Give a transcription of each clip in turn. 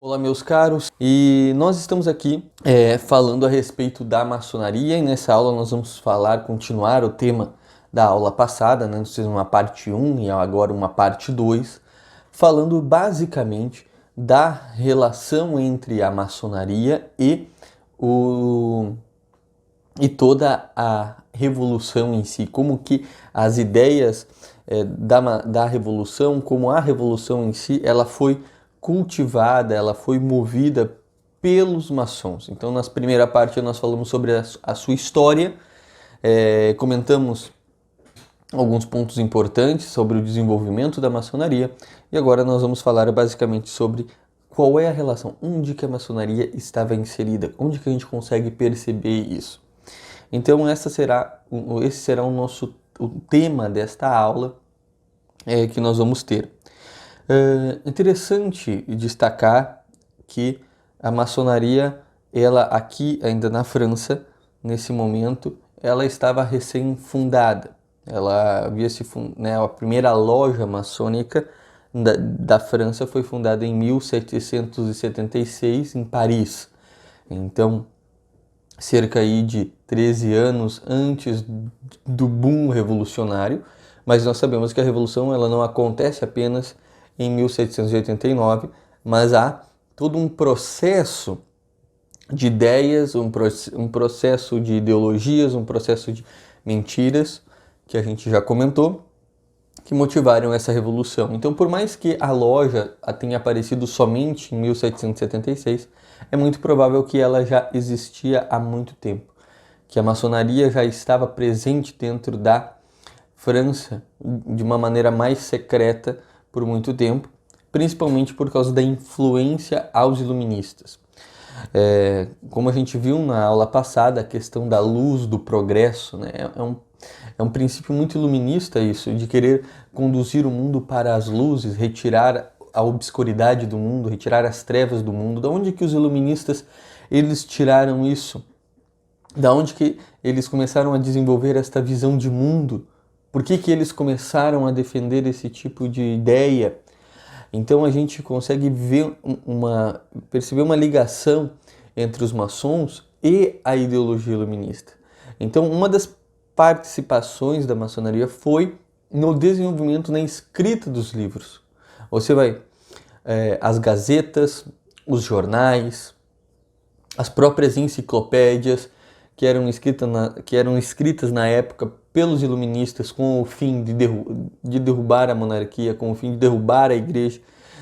Olá, meus caros, e nós estamos aqui falando a respeito da maçonaria, e nessa aula nós vamos continuar o tema da aula passada, né? Nós fizemos uma parte 1 e agora uma parte 2, falando basicamente da relação entre a maçonaria e toda a revolução em si, como que as ideias da revolução, como a revolução em si, ela foi cultivada, ela foi movida pelos maçons. Então, na primeira parte nós falamos sobre a sua história, comentamos alguns pontos importantes sobre o desenvolvimento da maçonaria, e agora nós vamos falar basicamente sobre qual é a relação, onde que a maçonaria estava inserida, onde que a gente consegue perceber isso. Então esse será o tema desta aula que nós vamos ter. Interessante destacar que a maçonaria, ela aqui ainda na França, nesse momento, ela estava recém-fundada. Ela havia a primeira loja maçônica da França foi fundada em 1776 em Paris. Então, cerca aí de 13 anos antes do boom revolucionário, mas nós sabemos que a revolução ela não acontece apenas em 1789, mas há todo um processo de ideias, um processo de ideologias, um processo de mentiras, que a gente já comentou, que motivaram essa revolução. Então, por mais que a loja tenha aparecido somente em 1776, é muito provável que ela já existia há muito tempo, que a maçonaria já estava presente dentro da França de uma maneira mais secreta por muito tempo, principalmente por causa da influência aos iluministas. Como a gente viu na aula passada, a questão da luz do progresso, né, é um princípio muito iluminista isso, de querer conduzir o mundo para as luzes, retirar a obscuridade do mundo, retirar as trevas do mundo. Da onde que os iluministas eles tiraram isso? Da onde que eles começaram a desenvolver esta visão de mundo? Por que que eles começaram a defender esse tipo de ideia? Então a gente consegue perceber uma ligação entre os maçons e a ideologia iluminista. Então uma das participações da maçonaria foi no desenvolvimento, na escrita dos livros. Você vai, as gazetas, os jornais, as próprias enciclopédias que eram escritas na época pelos iluministas com o fim de derrubar a monarquia, com o fim de derrubar a igreja,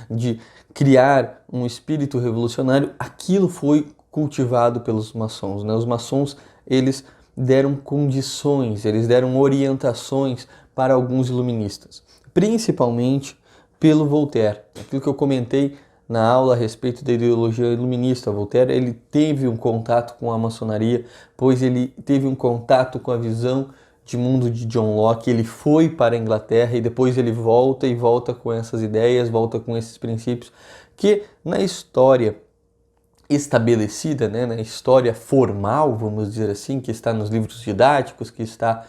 de criar um espírito revolucionário, aquilo foi cultivado pelos maçons, né? Os maçons, eles deram condições, eles deram orientações para alguns iluministas, principalmente pelo Voltaire. Aquilo que eu comentei na aula a respeito da ideologia iluminista, Voltaire, ele teve um contato com a maçonaria, pois ele teve um contato com a visão de mundo de John Locke, ele foi para a Inglaterra e depois ele volta com essas ideias, volta com esses princípios que na história estabelecida, né, na história formal, vamos dizer assim, que está nos livros didáticos, que está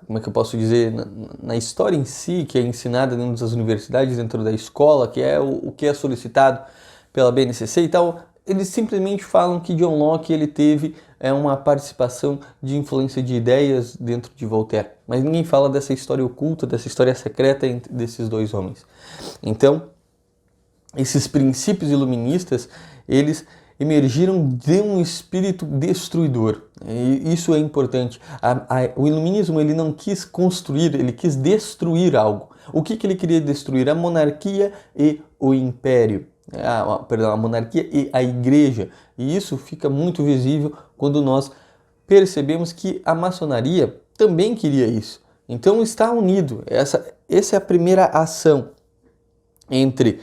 como é que eu posso dizer, na história em si, que é ensinada dentro das universidades, dentro da escola, que é o que é solicitado pela BNCC e tal, eles simplesmente falam que John Locke ele teve uma participação de influência de ideias dentro de Voltaire, mas ninguém fala dessa história oculta, dessa história secreta desses dois homens. Então, esses princípios iluministas, eles emergiram de um espírito destruidor. E isso é importante. O iluminismo ele não quis construir, ele quis destruir algo. O que ele queria destruir? A monarquia e o império. A monarquia e a igreja. E isso fica muito visível quando nós percebemos que a maçonaria também queria isso. Então está unido. Essa é a primeira ação entre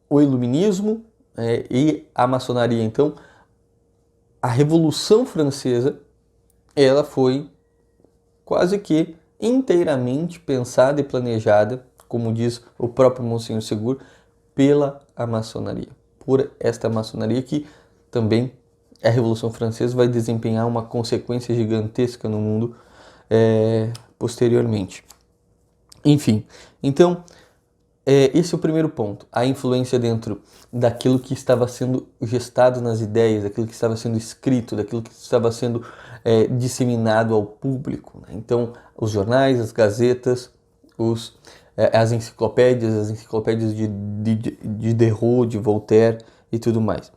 o iluminismo e a maçonaria. Então, a Revolução Francesa, ela foi quase que inteiramente pensada e planejada, como diz o próprio Monsenhor Segur, pela maçonaria. Por esta maçonaria que também a Revolução Francesa vai desempenhar uma consequência gigantesca no mundo posteriormente. Enfim, então esse é o primeiro ponto, a influência dentro daquilo que estava sendo gestado nas ideias, daquilo que estava sendo escrito, daquilo que estava sendo disseminado ao público, né? Então, os jornais, as gazetas, as enciclopédias de Diderot, de Voltaire e tudo mais.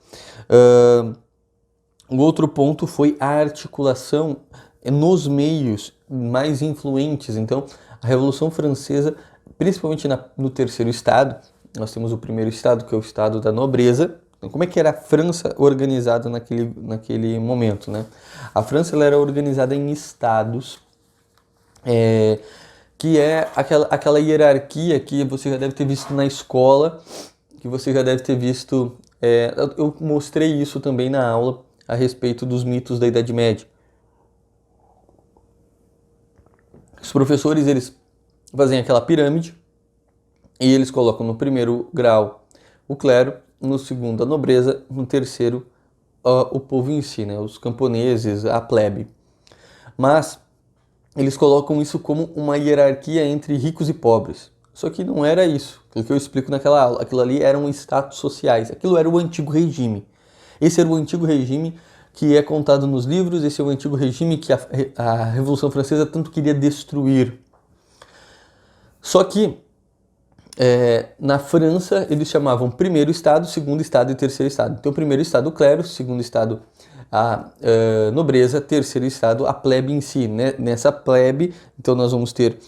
O outro ponto foi a articulação nos meios mais influentes. Então, a Revolução Francesa, principalmente no terceiro estado, nós temos o primeiro estado, que é o estado da nobreza. Então, como é que era a França organizada naquele momento, né? A França ela era organizada em estados, que é aquela hierarquia que você já deve ter visto na escola, que você já deve ter visto... eu mostrei isso também na aula a respeito dos mitos da Idade Média. Os professores, eles fazem aquela pirâmide e eles colocam no primeiro grau o clero, no segundo a nobreza, no terceiro o povo em si, né? Os camponeses, a plebe. Mas eles colocam isso como uma hierarquia entre ricos e pobres. Só que não era isso, aquilo que eu explico naquela aula. Aquilo ali eram status sociais, aquilo era o antigo regime. Esse era o antigo regime que é contado nos livros, esse é o antigo regime que a Revolução Francesa tanto queria destruir. Só que na França eles chamavam primeiro estado, segundo estado e terceiro estado. Então primeiro estado o clero, segundo estado a nobreza, terceiro estado a plebe em si, né? Nessa plebe, então nós vamos ter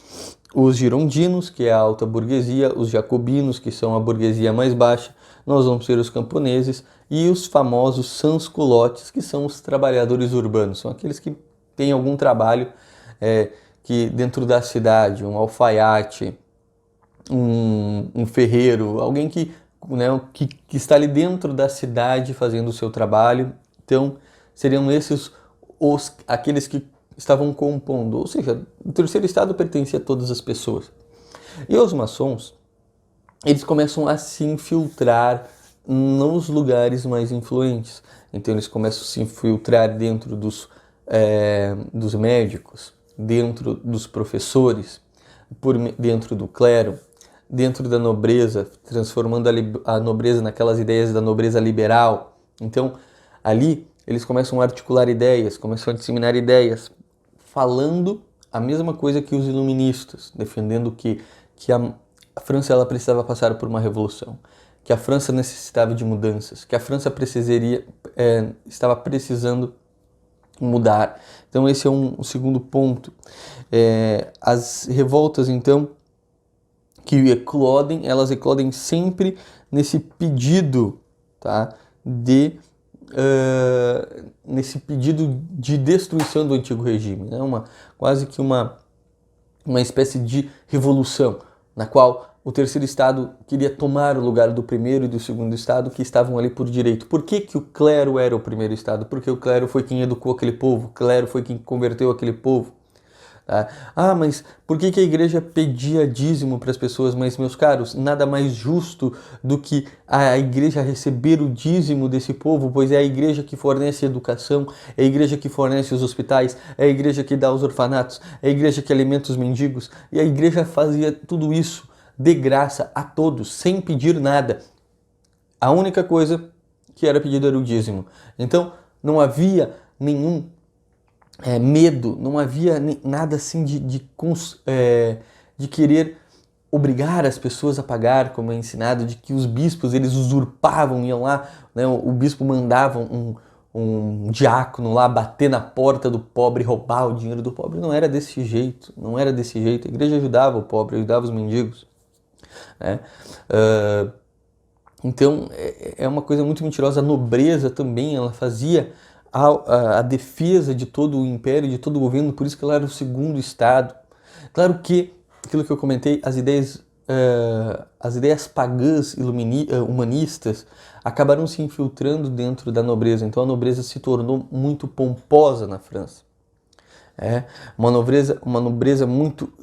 os girondinos, que é a alta burguesia, os jacobinos, que são a burguesia mais baixa, nós vamos ter os camponeses e os famosos sans-culottes, que são os trabalhadores urbanos, são aqueles que têm algum trabalho que dentro da cidade, um alfaiate, um ferreiro, alguém que está ali dentro da cidade fazendo o seu trabalho. Então, seriam esses aqueles que estavam compondo, ou seja, o terceiro estado pertencia a todas as pessoas. E os maçons, eles começam a se infiltrar nos lugares mais influentes. Então, eles começam a se infiltrar dentro dos médicos, dentro dos professores, dentro do clero, dentro da nobreza, transformando a nobreza naquelas ideias da nobreza liberal. Então, ali, eles começam a articular ideias, começam a disseminar ideias, falando a mesma coisa que os iluministas, defendendo que a França ela precisava passar por uma revolução, que a França necessitava de mudanças, que a França estava precisando mudar. Então, esse é um segundo ponto. As revoltas, então, que eclodem, elas eclodem sempre nesse pedido, tá? Nesse pedido de destruição do antigo regime, né? Quase que uma espécie de revolução, na qual o terceiro estado queria tomar o lugar do primeiro e do segundo estado que estavam ali por direito. Por que o clero era o primeiro estado? Porque o clero foi quem educou aquele povo, o clero foi quem converteu aquele povo. Mas por que a igreja pedia dízimo para as pessoas? Mas, meus caros, nada mais justo do que a igreja receber o dízimo desse povo, pois é a igreja que fornece educação, é a igreja que fornece os hospitais, é a igreja que dá os orfanatos, é a igreja que alimenta os mendigos, e a igreja fazia tudo isso de graça a todos, sem pedir nada. A única coisa que era pedido era o dízimo. Então, não havia nenhum medo, não havia nada assim de querer obrigar as pessoas a pagar, como é ensinado, de que os bispos eles usurpavam, iam lá, né, o bispo mandava um diácono lá bater na porta do pobre, roubar o dinheiro do pobre. Não era desse jeito, não era desse jeito. A igreja ajudava o pobre, ajudava os mendigos, né? Então é uma coisa muito mentirosa. A nobreza também, ela fazia a defesa de todo o império, de todo o governo, por isso que ela era o segundo estado. Claro que, aquilo que eu comentei, as ideias pagãs humanistas acabaram se infiltrando dentro da nobreza, então a nobreza se tornou muito pomposa na França. Uma nobreza muito,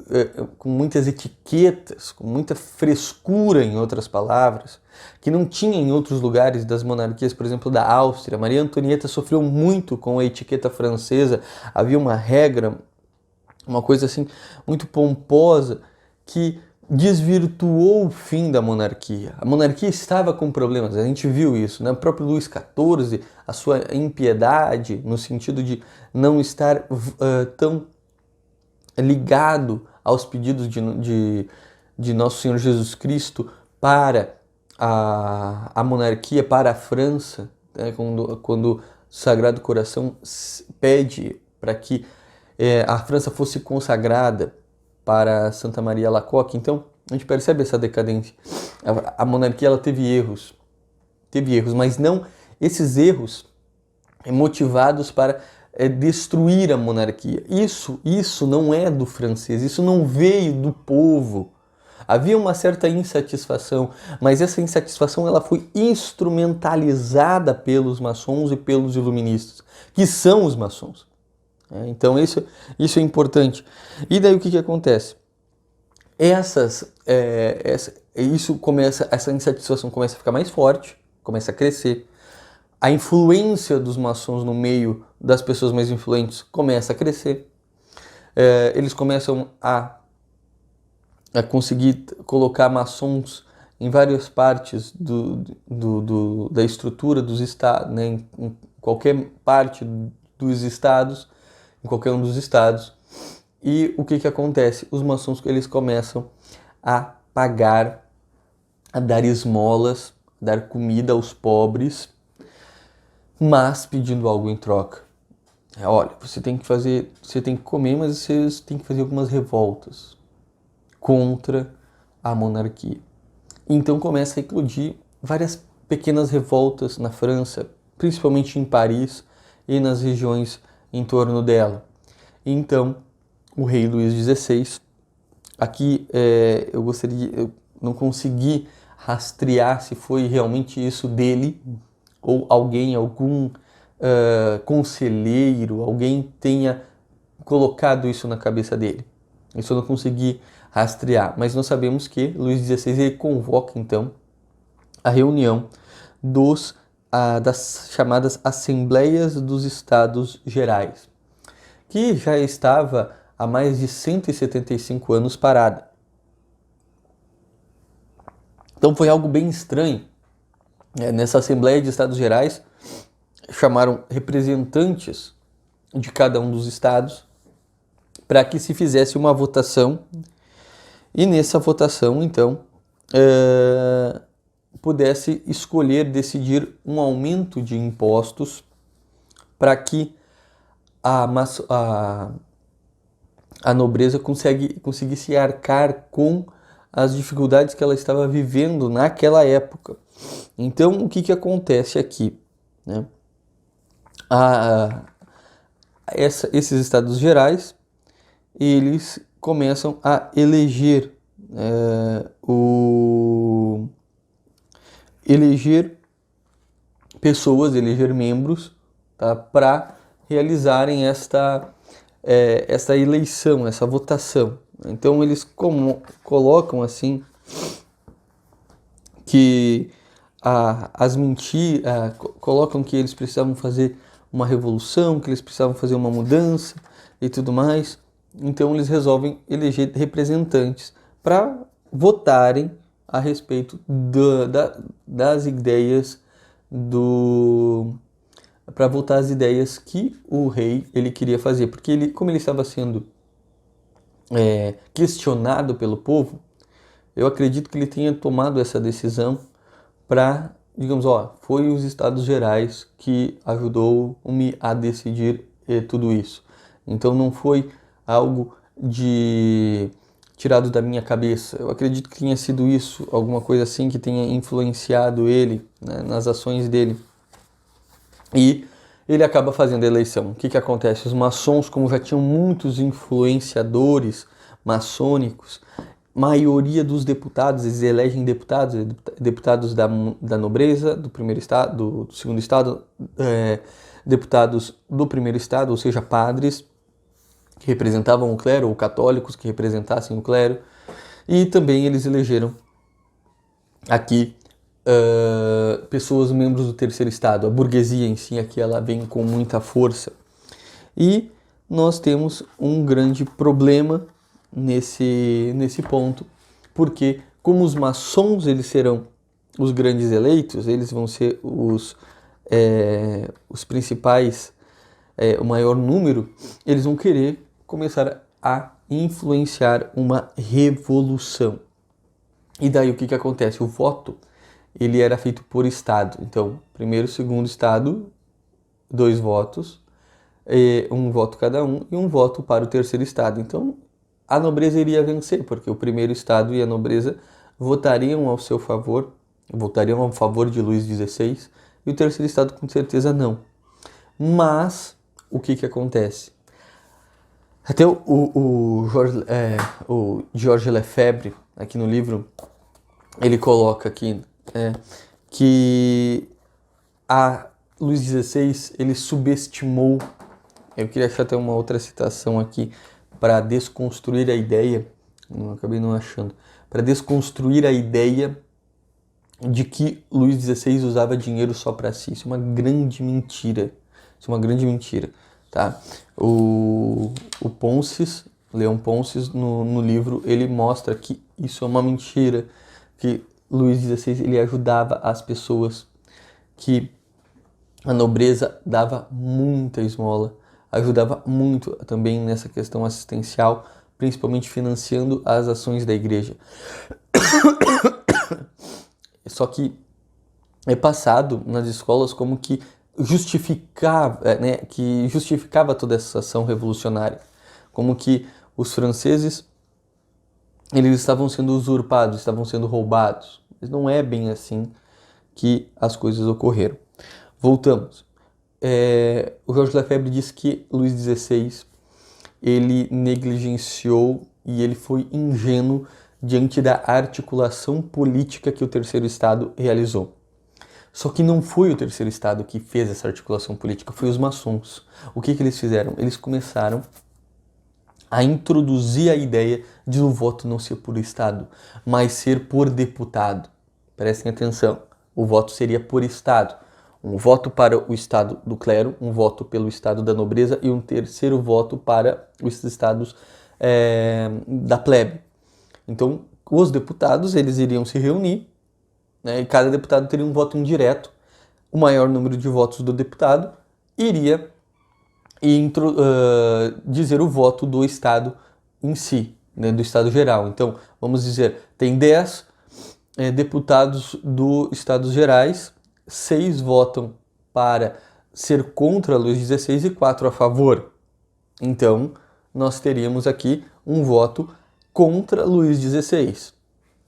com muitas etiquetas, com muita frescura, em outras palavras, que não tinha em outros lugares das monarquias, por exemplo, da Áustria. Maria Antonieta sofreu muito com a etiqueta francesa, havia uma regra, uma coisa assim, muito pomposa, que desvirtuou o fim da monarquia. A monarquia estava com problemas, a gente viu isso, né? O próprio Luís XIV, a sua impiedade, no sentido de não estar tão ligado aos pedidos de Nosso Senhor Jesus Cristo para a monarquia, para a França, né? Quando o Sagrado Coração pede para que a França fosse consagrada para Santa Maria Alacoque. Então, a gente percebe essa decadência. A monarquia ela teve erros, mas não esses erros motivados para destruir a monarquia. Isso não é do francês, isso não veio do povo. Havia uma certa insatisfação, mas essa insatisfação ela foi instrumentalizada pelos maçons e pelos iluministas, que são os maçons. Então isso é importante. E daí o que acontece? Essa insatisfação começa a ficar mais forte, começa a crescer. A influência dos maçons no meio das pessoas mais influentes começa a crescer. Eles começam a conseguir colocar maçons em várias partes da estrutura dos estados, né? Em qualquer parte dos estados, em qualquer um dos estados. E o que acontece? Os maçons eles começam a pagar, a dar esmolas, dar comida aos pobres, mas pedindo algo em troca. Olha, você tem que comer, mas você tem que fazer algumas revoltas contra a monarquia. Então começa a eclodir várias pequenas revoltas na França, principalmente em Paris e nas regiões em torno dela. Então, o rei Luís XVI, aqui eu não consegui rastrear se foi realmente isso dele, ou algum conselheiro, alguém tenha colocado isso na cabeça dele. Isso eu não consegui rastrear, mas nós sabemos que Luís XVI ele convoca então a reunião das chamadas Assembleias dos Estados Gerais, que já estava há mais de 175 anos parada. Então foi algo bem estranho. Nessa Assembleia de Estados Gerais, chamaram representantes de cada um dos estados para que se fizesse uma votação e nessa votação, então, pudesse decidir um aumento de impostos para que a nobreza conseguisse arcar com as dificuldades que ela estava vivendo naquela época. Então, o que acontece aqui, né? Esses estados gerais, eles começam a eleger pessoas, eleger membros, tá, para realizarem esta eleição, essa votação. Então eles colocam assim que colocam que eles precisavam fazer uma revolução, que eles precisavam fazer uma mudança e tudo mais. Então eles resolvem eleger representantes para votarem a respeito das ideias para votar as ideias que o rei ele queria fazer, porque como ele estava sendo questionado pelo povo, eu acredito que ele tenha tomado essa decisão para, digamos, foi os Estados Gerais que ajudou-me a decidir tudo isso. Então não foi algo tirado da minha cabeça. Eu acredito que tenha sido isso, alguma coisa assim que tenha influenciado ele, né, nas ações dele. E ele acaba fazendo a eleição. O que acontece? Os maçons, como já tinham muitos influenciadores maçônicos, maioria dos deputados, eles elegem deputados da nobreza, do primeiro estado, do segundo estado, deputados do primeiro estado, ou seja, padres que representavam o clero, ou católicos que representassem o clero, e também eles elegeram aqui pessoas, membros do terceiro estado, a burguesia em si, aqui ela vem com muita força. E nós temos um grande problema nesse ponto, porque como os maçons eles serão os grandes eleitos, eles vão ser os principais, o maior número, eles vão querer começar a influenciar uma revolução. E daí o que acontece? O voto ele era feito por estado. Então, primeiro, segundo estado, 2 votos, um voto cada um e um voto para o terceiro estado. Então, a nobreza iria vencer, porque o primeiro estado e a nobreza votariam ao seu favor, votariam a favor de Luís XVI, e o terceiro estado com certeza não. Mas, o que acontece? Até o Georges Lefebvre, aqui no livro, ele coloca aqui que a Luís XVI, ele subestimou, eu queria achar até uma outra citação aqui, para desconstruir a ideia, acabei não achando, para desconstruir a ideia de que Luís XVI usava dinheiro só para si. Isso é uma grande mentira. Isso é uma grande mentira, tá? O Ponces, Leão Ponces, no livro, ele mostra que isso é uma mentira, que Luís XVI ele ajudava as pessoas, que a nobreza dava muita esmola, ajudava muito também nessa questão assistencial, principalmente financiando as ações da igreja. Só que é passado nas escolas como que justificava toda essa ação revolucionária, como que os franceses eles estavam sendo usurpados, estavam sendo roubados. Mas não é bem assim que as coisas ocorreram. Voltamos. O Georges Lefebvre diz que Luís XVI ele negligenciou e ele foi ingênuo diante da articulação política que o terceiro estado realizou. Só que não foi o terceiro estado que fez essa articulação política, foi os maçons. O que eles fizeram? Eles começaram a introduzir a ideia de o voto não ser por estado, mas ser por deputado. Prestem atenção, o voto seria por estado. Um voto para o estado do clero, um voto pelo estado da nobreza e um terceiro voto para os estados da plebe. Então, os deputados eles iriam se reunir, né, e cada deputado teria um voto indireto. O maior número de votos do deputado iria dizer o voto do estado em si, né, do estado geral. Então, vamos dizer, tem 10 deputados do Estados Gerais, 6 votam para ser contra Luís XVI e 4 a favor. Então, nós teríamos aqui um voto contra Luís XVI.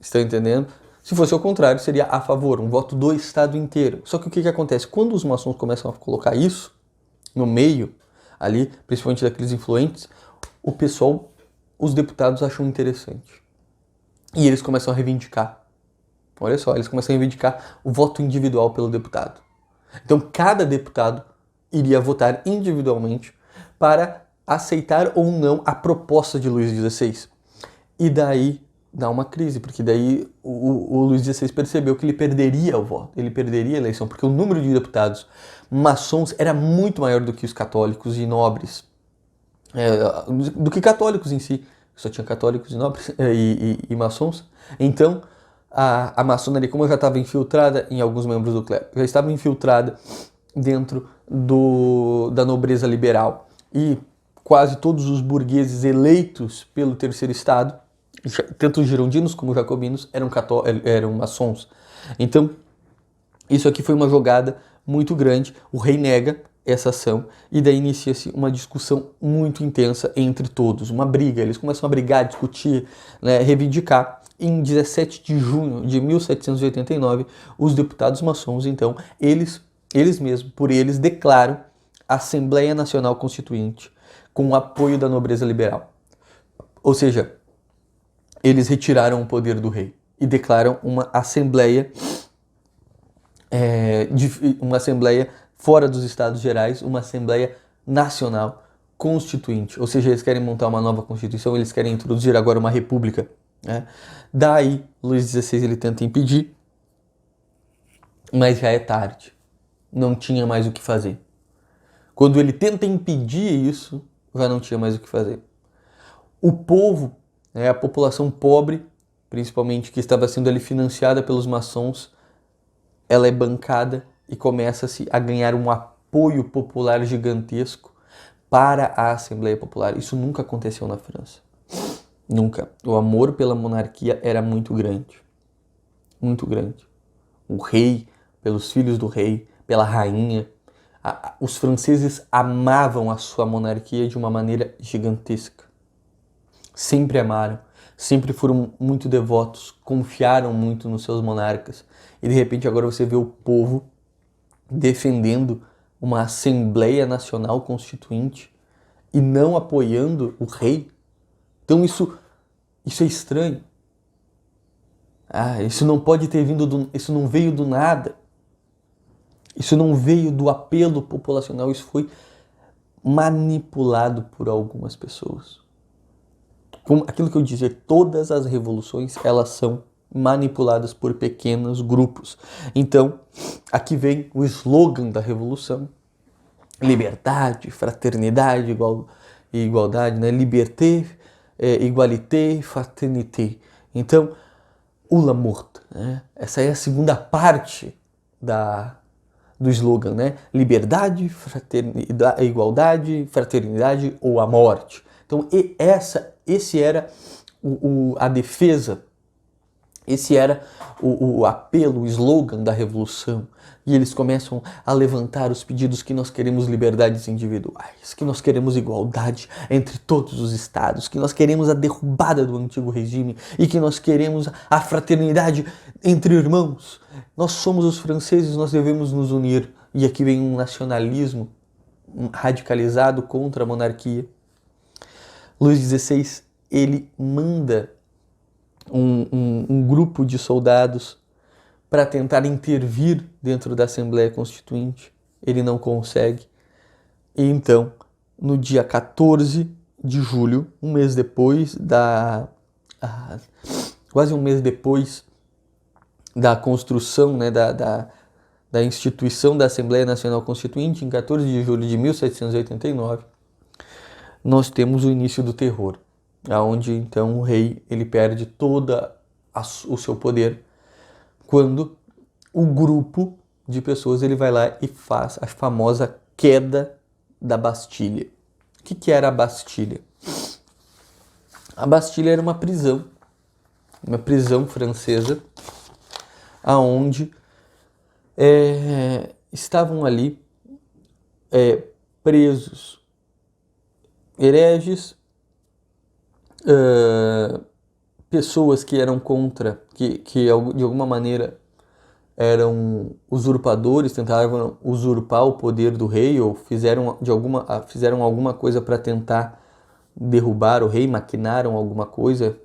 Estão entendendo? Se fosse ao contrário, seria a favor, um voto do Estado inteiro. Só que o que acontece? Quando os maçons começam a colocar isso no meio, ali, principalmente daqueles influentes, o pessoal, os deputados acham interessante. E eles começam a reivindicar. Olha só, eles começam a reivindicar o voto individual pelo deputado. Então, cada deputado iria votar individualmente para aceitar ou não a proposta de Luís XVI. E daí dá uma crise, porque daí o Luís XVI percebeu que ele perderia o voto, ele perderia a eleição, porque o número de deputados maçons era muito maior do que os católicos e nobres, do que católicos em si. Só tinha católicos e nobres e maçons. Então, a maçonaria, como já estava infiltrada em alguns membros do clero, já estava infiltrada dentro da nobreza liberal, e quase todos os burgueses eleitos pelo terceiro estado, tanto os girondinos como os jacobinos, eram maçons. Então, isso aqui foi uma jogada muito grande. O rei nega essa ação e daí inicia-se uma discussão muito intensa entre todos, uma briga. Eles começam a brigar, discutir, né, reivindicar. Em 17 de junho de 1789, os deputados maçons, então, eles mesmos, por eles, declaram a Assembleia Nacional Constituinte com o apoio da nobreza liberal. Ou seja, eles retiraram o poder do rei e declaram uma assembleia fora dos Estados Gerais, uma assembleia nacional constituinte. Ou seja, eles querem montar uma nova constituição, eles querem introduzir agora uma república, né? Daí, Luís XVI ele tenta impedir, mas já é tarde. Não tinha mais o que fazer. Quando ele tenta impedir isso, já não tinha mais o que fazer. O povo, a população pobre, principalmente que estava sendo ali financiada pelos maçons, ela é bancada e começa-se a ganhar um apoio popular gigantesco para a Assembleia Popular. Isso nunca aconteceu na França. Nunca. O amor pela monarquia era muito grande. Muito grande. O rei, pelos filhos do rei, pela rainha. Os franceses amavam a sua monarquia de uma maneira gigantesca. Sempre amaram. Sempre foram muito devotos. Confiaram muito nos seus monarcas. E de repente agora você vê o povo defendendo uma Assembleia Nacional Constituinte e não apoiando o rei. Então isso é estranho. Isso não pode ter vindo isso não veio do nada. Isso não veio do apelo populacional, isso foi manipulado por algumas pessoas. Como aquilo que eu dizia, todas as revoluções, elas são manipuladas por pequenos grupos. Então, aqui vem o slogan da revolução: liberdade, fraternidade e igualdade, né? Liberté, égalité, fraternité. Então, o l'amour, né? Essa é a segunda parte do slogan, né? Liberdade, fraternidade, igualdade, fraternidade ou a morte. Então, esse era a defesa. Esse era o apelo, o slogan da revolução. E eles começam a levantar os pedidos que nós queremos liberdades individuais, que nós queremos igualdade entre todos os estados, que nós queremos a derrubada do antigo regime e que nós queremos a fraternidade entre irmãos. Nós somos os franceses, nós devemos nos unir. E aqui vem um nacionalismo radicalizado contra a monarquia. Luís XVI, ele manda um grupo de soldados para tentar intervir dentro da Assembleia Constituinte. Ele não consegue. E então, no dia 14 de julho, um mês depois quase um mês depois da construção, né, da instituição da Assembleia Nacional Constituinte, em 14 de julho de 1789, nós temos o início do terror, aonde então o rei ele perde todo o seu poder quando o grupo de pessoas ele vai lá e faz a famosa queda da Bastilha. O que era a Bastilha? A Bastilha era uma prisão francesa, aonde estavam ali presos hereges, pessoas que eram contra, que de alguma maneira eram usurpadores, tentavam usurpar o poder do rei ou fizeram alguma coisa para tentar derrubar o rei, maquinaram alguma coisa,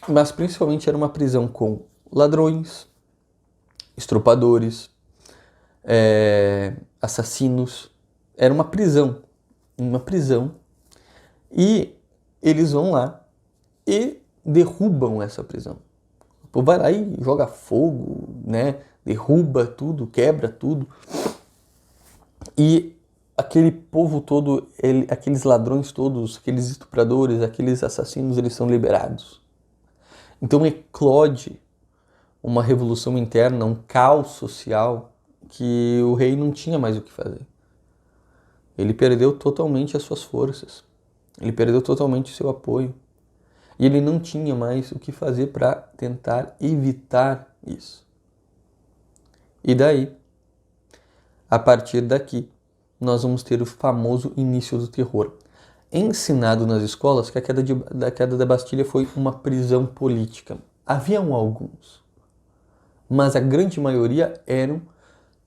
mas principalmente era uma prisão com ladrões, estrupadores, assassinos. Era uma prisão, e eles vão lá e derrubam essa prisão. O povo vai lá e joga fogo, né? Derruba tudo, quebra tudo. E aquele povo todo, aqueles ladrões todos, aqueles estupradores, aqueles assassinos, eles são liberados. Então eclode uma revolução interna, um caos social que o rei não tinha mais o que fazer. Ele perdeu totalmente as suas forças. Ele perdeu totalmente o seu apoio. E ele não tinha mais o que fazer para tentar evitar isso. E daí, a partir daqui, nós vamos ter o famoso início do terror. Ensinado nas escolas que a queda da Bastilha foi uma prisão política. Haviam alguns, mas a grande maioria eram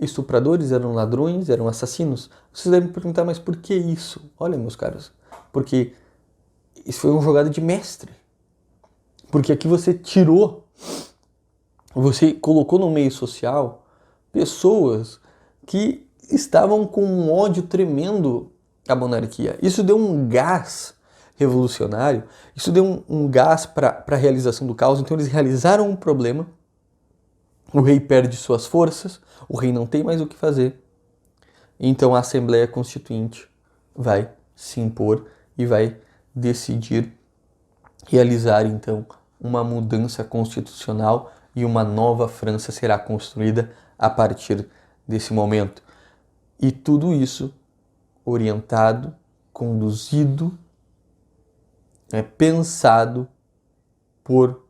estupradores, eram ladrões, eram assassinos. Vocês devem me perguntar, mas por que isso? Olha, meus caros, porque isso foi uma jogada de mestre. Porque aqui você colocou no meio social pessoas que estavam com um ódio tremendo à monarquia. Isso deu um gás revolucionário, isso deu um gás para a realização do caos. Então eles realizaram um problema, o rei perde suas forças, o rei não tem mais o que fazer. Então a Assembleia Constituinte vai se impor e vai decidir realizar então uma mudança constitucional e uma nova França será construída a partir desse momento. E tudo isso orientado, conduzido, pensado por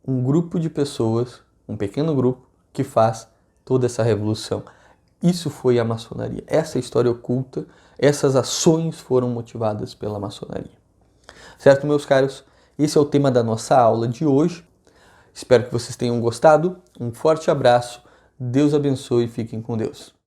um grupo de pessoas, um pequeno grupo, que faz toda essa revolução. Isso foi a maçonaria. Essa história oculta, essas ações foram motivadas pela maçonaria. Certo, meus caros? Esse é o tema da nossa aula de hoje. Espero que vocês tenham gostado. Um forte abraço. Deus abençoe e fiquem com Deus.